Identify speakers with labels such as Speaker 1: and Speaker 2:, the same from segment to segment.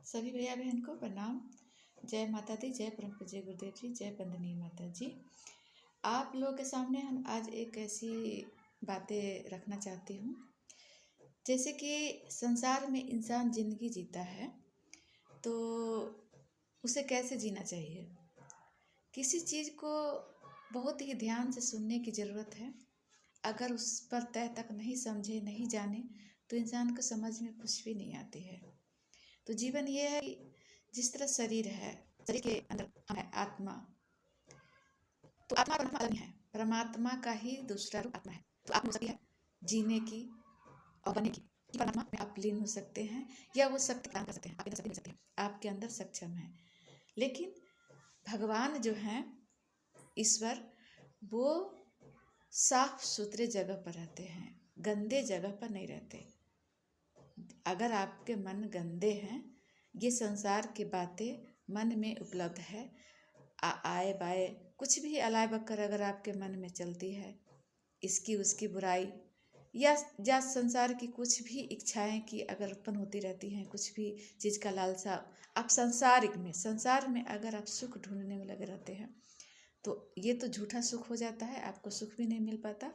Speaker 1: सभी भैया बहन को प्रणाम। जय माता दी, जय परम पूज्य गुरुदेव जी, जय बंदनीय माता जी। आप लोगों के सामने हम आज एक ऐसी बातें रखना चाहती हूँ, जैसे कि संसार में इंसान जिंदगी जीता है तो उसे कैसे जीना चाहिए। किसी चीज़ को बहुत ही ध्यान से सुनने की ज़रूरत है। अगर उस पर तय तक नहीं समझे, नहीं जाने, तो इंसान को समझ में कुछ भी नहीं आती है। तो जीवन ये है कि जिस तरह शरीर है, शरीर के अंदर हम है आत्मा, तो आत्मा और परमात्मा अलग है। परमात्मा का ही दूसरा रूप आत्मा है। तो आत्मा हो सकती है जीने की और बनने की। परमात्मा में आप लीन हो सकते हैं या वो शक्ति प्रदान कर सकते हैं। आपके अंदर शक्ति मिल सकती है, आपके अंदर सक्षम है। लेकिन भगवान जो हैं, ईश्वर, वो साफ सुथरे जगह पर रहते हैं, गंदे जगह पर नहीं रहते। अगर आपके मन गंदे हैं, ये संसार की बातें मन में उपलब्ध है, आए बाए कुछ भी अलाय बक्कर अगर आपके मन में चलती है, इसकी उसकी बुराई या संसार की कुछ भी इच्छाएं की अगर उत्पन्न होती रहती हैं, कुछ भी चीज़ का लालसा, आप संसार में अगर आप सुख ढूंढने में लगे रहते हैं, तो ये तो झूठा सुख हो जाता है। आपको सुख भी नहीं मिल पाता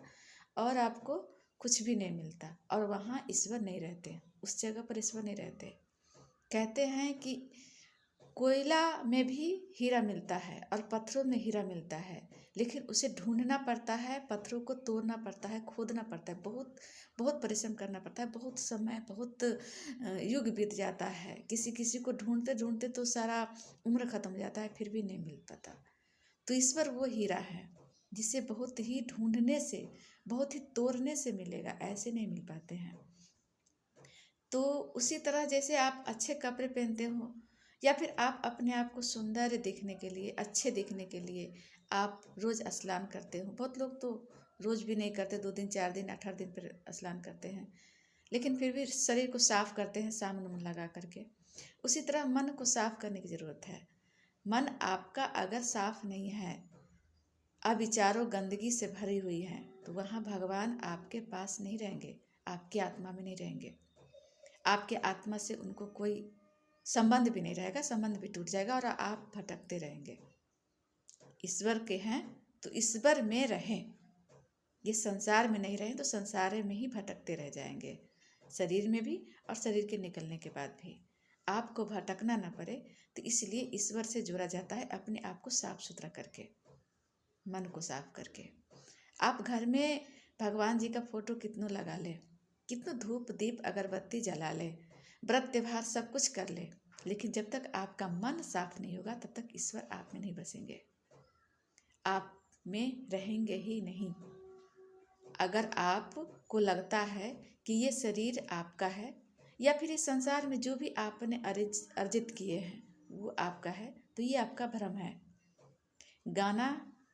Speaker 1: और आपको कुछ भी नहीं मिलता, और वहाँ ईश्वर नहीं रहते, उस जगह पर ईश्वर नहीं रहते। कहते हैं कि कोयला में भी हीरा मिलता है और पत्थरों में हीरा मिलता है, लेकिन उसे ढूंढना पड़ता है, पत्थरों को तोड़ना पड़ता है, खोदना पड़ता है, बहुत बहुत परिश्रम करना पड़ता है, बहुत समय, बहुत युग बीत जाता है। किसी किसी को ढूंढते ढूंढते तो सारा उम्र खत्म हो जाता है, फिर भी नहीं मिल पाता। तो ईश्वर वो हीरा है जिसे बहुत ही ढूंढने से, बहुत ही तोड़ने से मिलेगा, ऐसे नहीं मिल पाते हैं। तो उसी तरह जैसे आप अच्छे कपड़े पहनते हो या फिर आप अपने आप को सुंदर दिखने के लिए, अच्छे दिखने के लिए आप रोज़ स्नान करते हो। बहुत लोग तो रोज़ भी नहीं करते, 2 दिन 4 दिन 18 दिन पर स्नान करते हैं, लेकिन फिर भी शरीर को साफ करते हैं साबुन लगा करके। उसी तरह मन को साफ करने की ज़रूरत है। मन आपका अगर साफ नहीं है, अविचारों गंदगी से भरी हुई है, तो वहाँ भगवान आपके पास नहीं रहेंगे, आपकी आत्मा में नहीं रहेंगे। आपके आत्मा से उनको कोई संबंध भी नहीं रहेगा, संबंध भी टूट जाएगा और आप भटकते रहेंगे। ईश्वर के हैं तो ईश्वर में रहें, ये संसार में नहीं रहें तो संसार में ही भटकते रह जाएंगे, शरीर में भी और शरीर के निकलने के बाद भी। आपको भटकना ना पड़े, तो इसलिए ईश्वर से जुड़ा जाता है अपने आप को साफ सुथरा करके, मन को साफ करके। आप घर में भगवान जी का फोटो कितनों लगा ले, कितनों धूप दीप अगरबत्ती जला ले, व्रत त्योहार सब कुछ कर ले, लेकिन जब तक आपका मन साफ नहीं होगा तब तक ईश्वर आप में नहीं बसेंगे, आप में रहेंगे ही नहीं। अगर आपको लगता है कि ये शरीर आपका है या फिर इस संसार में जो भी आपने अर्जित किए हैं वो आपका है, तो ये आपका भ्रम है। गाना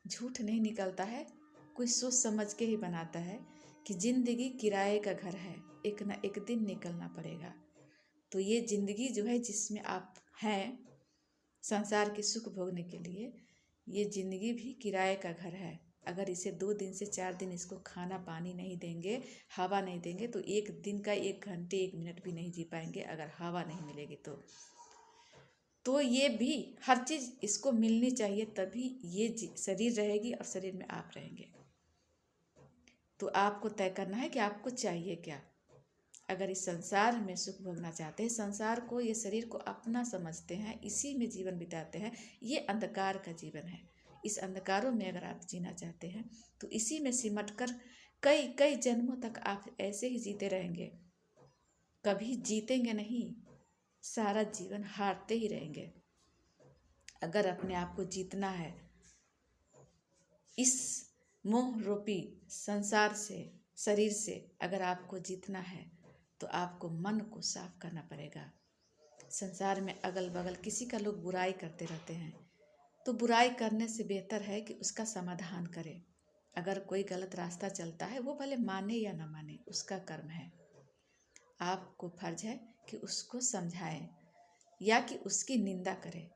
Speaker 1: झूठ नहीं निकलता है, कोई सोच समझ के ही बनाता है कि जिंदगी किराए का घर है, एक ना एक दिन निकलना पड़ेगा। तो ये जिंदगी जो है जिसमें आप हैं संसार के सुख भोगने के लिए, ये जिंदगी भी किराए का घर है। अगर इसे 2 दिन से 4 दिन इसको खाना पानी नहीं देंगे, हवा नहीं देंगे, तो एक दिन का 1 घंटे 1 मिनट भी नहीं जी पाएंगे अगर हवा नहीं मिलेगी तो ये भी हर चीज़ इसको मिलनी चाहिए, तभी ये शरीर रहेगी और शरीर में आप रहेंगे। तो आपको तय करना है कि आपको चाहिए क्या। अगर इस संसार में सुख भोगना चाहते हैं, संसार को, ये शरीर को अपना समझते हैं, इसी में जीवन बिताते हैं, ये अंधकार का जीवन है। इस अंधकारों में अगर आप जीना चाहते हैं तो इसी में सिमट कर कई कई जन्मों तक आप ऐसे ही जीते रहेंगे, कभी जीतेंगे नहीं, सारा जीवन हारते ही रहेंगे। अगर अपने आप को जीतना है, इस मोह रूपी संसार से, शरीर से अगर आपको जीतना है, तो आपको मन को साफ करना पड़ेगा। संसार में अगल बगल किसी का लोग बुराई करते रहते हैं, तो बुराई करने से बेहतर है कि उसका समाधान करें। अगर कोई गलत रास्ता चलता है, वो भले माने या ना माने, उसका कर्म है। आपको फर्ज है कि उसको समझाएं या कि उसकी निंदा करें।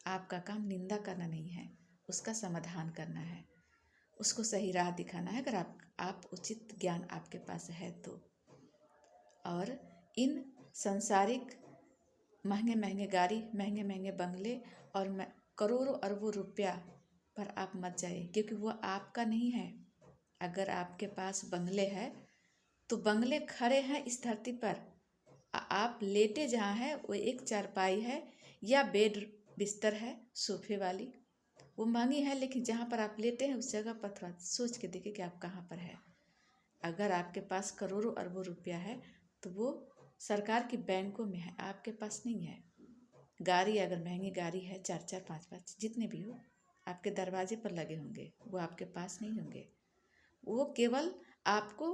Speaker 1: आपका काम निंदा करना नहीं है, उसका समाधान करना है, उसको सही राह दिखाना है, अगर आप उचित ज्ञान आपके पास है तो। और इन संसारिक महंगे महंगे गाड़ी, महंगे महंगे बंगले और करोड़ों अरबों रुपया पर आप मत जाइए, क्योंकि वो आपका नहीं है। अगर आपके पास बंगले है तो बंगले खड़े हैं इस धरती पर, आप लेटे जहाँ हैं वो एक चारपाई है या बेड बिस्तर है सोफे वाली, वो महंगी है, लेकिन जहाँ पर आप लेटे हैं उस जगह पर थोड़ा सोच के देखिए कि आप कहाँ पर है। अगर आपके पास करोड़ों अरबों रुपया है तो वो सरकार की बैंकों में है, आपके पास नहीं है। गाड़ी अगर महंगी गाड़ी है, 4-4 5-5 जितने भी हो, आपके दरवाजे पर लगे होंगे, वो आपके पास नहीं होंगे। वो केवल आपको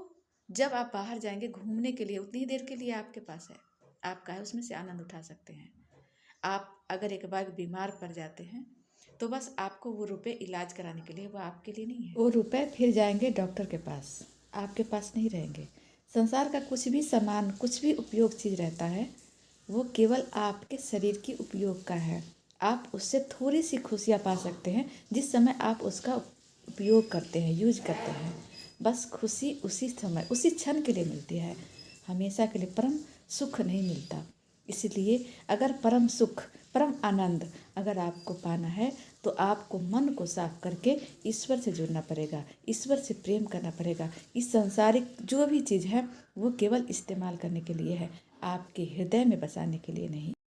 Speaker 1: जब आप बाहर जाएंगे घूमने के लिए, उतनी ही देर के लिए आपके पास है, आपका है, उसमें से आनंद उठा सकते हैं। आप अगर एक बार बीमार पड़ जाते हैं तो बस आपको वो रुपए इलाज कराने के लिए, वो आपके लिए नहीं है। वो रुपए फिर जाएंगे डॉक्टर के पास, आपके पास नहीं रहेंगे। संसार का कुछ भी सामान, कुछ भी उपयोग चीज़ रहता है, वो केवल आपके शरीर की उपयोग का है। आप उससे थोड़ी सी खुशियाँ पा सकते हैं जिस समय आप उसका उपयोग करते हैं, यूज करते हैं। बस खुशी उसी समय, उसी क्षण के लिए मिलती है, हमेशा के लिए परम सुख नहीं मिलता। इसलिए अगर परम सुख, परम आनंद अगर आपको पाना है तो आपको मन को साफ करके ईश्वर से जुड़ना पड़ेगा, ईश्वर से प्रेम करना पड़ेगा। इस संसारिक जो भी चीज़ है वो केवल इस्तेमाल करने के लिए है, आपके हृदय में बसाने के लिए नहीं।